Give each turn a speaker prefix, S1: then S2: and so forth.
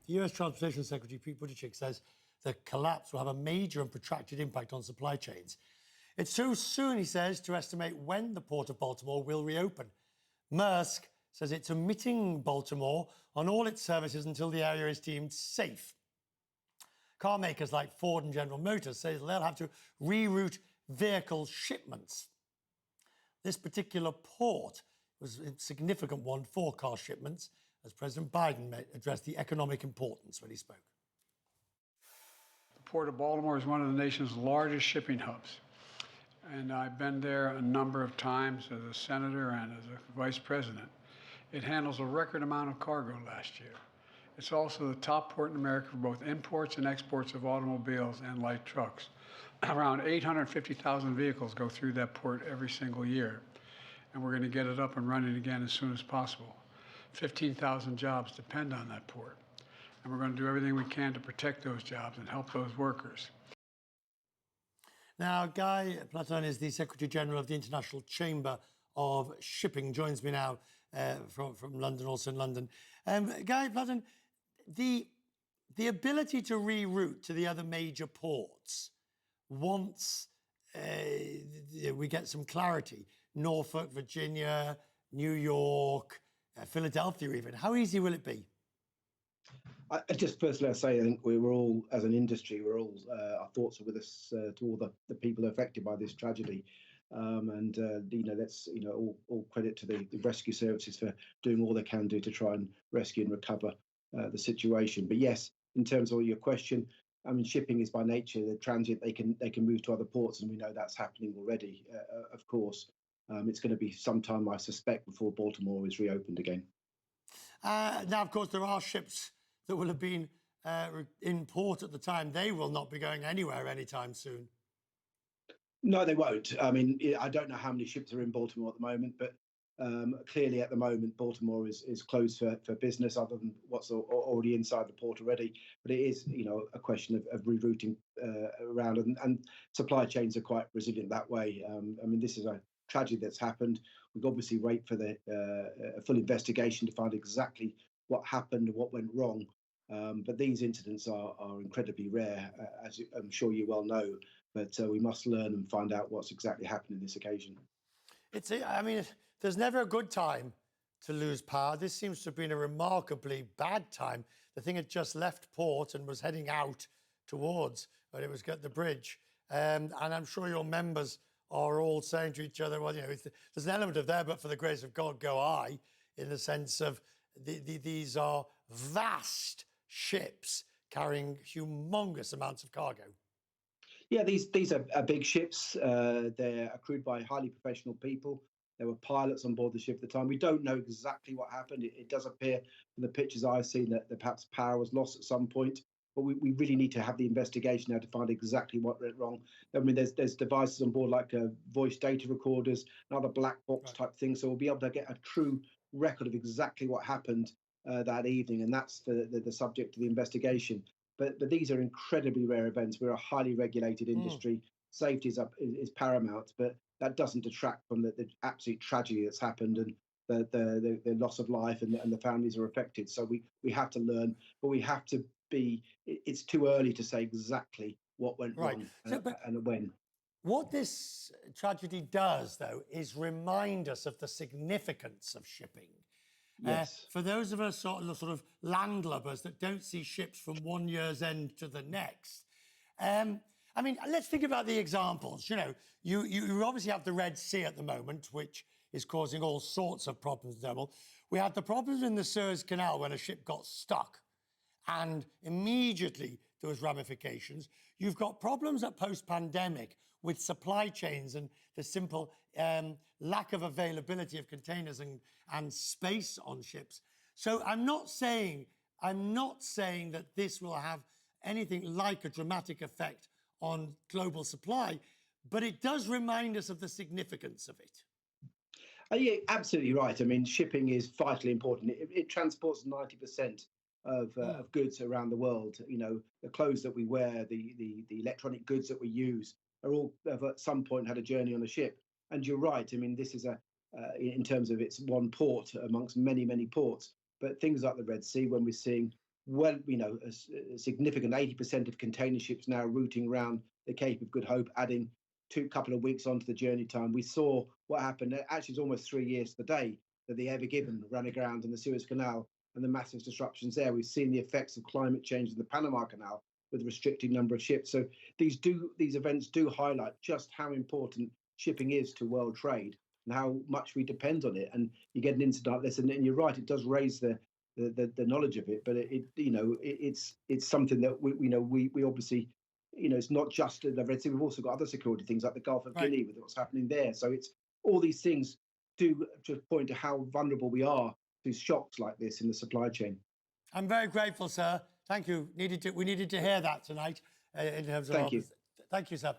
S1: The US Transportation Secretary, Pete Buttigieg, says the collapse will have a major and protracted impact on supply chains. It's too soon, he says, to estimate when the Port of Baltimore will reopen. Maersk says it's omitting Baltimore on all its services until the area is deemed safe. Car makers like Ford and General Motors say they'll have to reroute vehicle shipments. This particular port was a significant one for car shipments, as President Biden addressed the economic importance when he spoke.
S2: The Port of Baltimore is one of the nation's largest shipping hubs. And I've been there a number of times as a senator and as a vice president. It handles a record amount of cargo last year. It's also the top port in America for both imports and exports of automobiles and light trucks. Around 850,000 vehicles go through that port every single year. And we're going to get it up and running again as soon as possible. 15,000 jobs depend on that port. And we're going to do everything we can to protect those jobs and help those workers.
S1: Now, Guy Platten is the Secretary General of the International Chamber of Shipping, joins me now from London, also in London. Guy Platten, the ability to reroute to the other major ports once we get some clarity, Norfolk, Virginia, New York, Philadelphia even, how easy will it be?
S3: I just personally, I say, I think we're all, as an industry, we're all, our thoughts are with us to all the people affected by this tragedy. That's, all credit to the rescue services for doing all they can do to try and rescue and recover the situation. But yes, in terms of your question, I mean, shipping is by nature, the transit, they can move to other ports, and we know that's happening already, of course. It's going to be some time, I suspect, before Baltimore is reopened again.
S1: Now, of course, there are ships that will have been in port at the time. They will not be going anywhere anytime soon.
S3: No, they won't. I mean, I don't know how many ships are in Baltimore at the moment, but clearly at the moment, Baltimore is closed for business other than what's already inside the port already. But it is, a question of rerouting around, and supply chains are quite resilient that way. I mean, this is a tragedy that's happened. We've obviously wait for the full investigation to find exactly what happened and what went wrong. But these incidents are incredibly rare, as I'm sure you well know. But we must learn and find out what's exactly happened in this occasion.
S1: There's never a good time to lose power. This seems to have been a remarkably bad time. The thing had just left port and was heading out towards where it was at the bridge. And I'm sure your members are all saying to each other, well, there's an element of there, but for the grace of God, go I, in the sense of these are vast ships carrying humongous amounts of cargo.
S3: Yeah, these are big ships. They're crewed by highly professional people. There were pilots on board the ship at the time. We don't know exactly what happened. It does appear from the pictures I've seen that perhaps power was lost at some point. But we really need to have the investigation now to find exactly what went wrong. I mean, there's devices on board like voice data recorders and other black box type things. So we'll be able to get a true record of exactly what happened that evening. And that's the subject of the investigation. But these are incredibly rare events. We're a highly regulated industry. Safety is paramount, but that doesn't detract from the absolute tragedy that's happened and the loss of life and the families are affected. So we have to learn, but we have to be. It's too early to say exactly what went wrong and when.
S1: What this tragedy does, though, is remind us of the significance of shipping.
S3: Yes.
S1: For those of us sort of landlubbers that don't see ships from one year's end to the next, let's think about the examples. You obviously have the Red Sea at the moment, which is causing all sorts of problems. We had the problems in the Suez Canal when a ship got stuck, and immediately there was ramifications. You've got problems at post-pandemic with supply chains and the simple lack of availability of containers and space on ships. So I'm not saying that this will have anything like a dramatic effect on global supply, but it does remind us of the significance of it.
S3: Yeah, absolutely right. I mean, shipping is vitally important. It transports 90% of goods around the world. The clothes that we wear, the electronic goods that we use are all have at some point had a journey on a ship. And you're right. I mean, this is in terms of it's one port amongst many, many ports. But things like the Red Sea, when we're seeing well, a significant 80% of container ships now routing around the Cape of Good Hope, adding couple of weeks onto the journey time. We saw what happened. Actually, it's almost 3 years to the day that the Ever Given ran aground in the Suez Canal and the massive disruptions there. We've seen the effects of climate change in the Panama Canal with the restricted number of ships. So these events do highlight just how important shipping is to world trade and how much we depend on it. And you get an incident like this, and you're right, it does raise the knowledge of it, but it's something that we obviously, it's not just the Red Sea. We've also got other security things like the Gulf of
S1: Right.
S3: Guinea with what's happening there. So it's all these things do just point to how vulnerable we are to shocks like this in the supply chain.
S1: I'm very grateful, sir. Thank you. We needed to hear that tonight in terms of
S3: Thank you.
S1: Thank you, sir.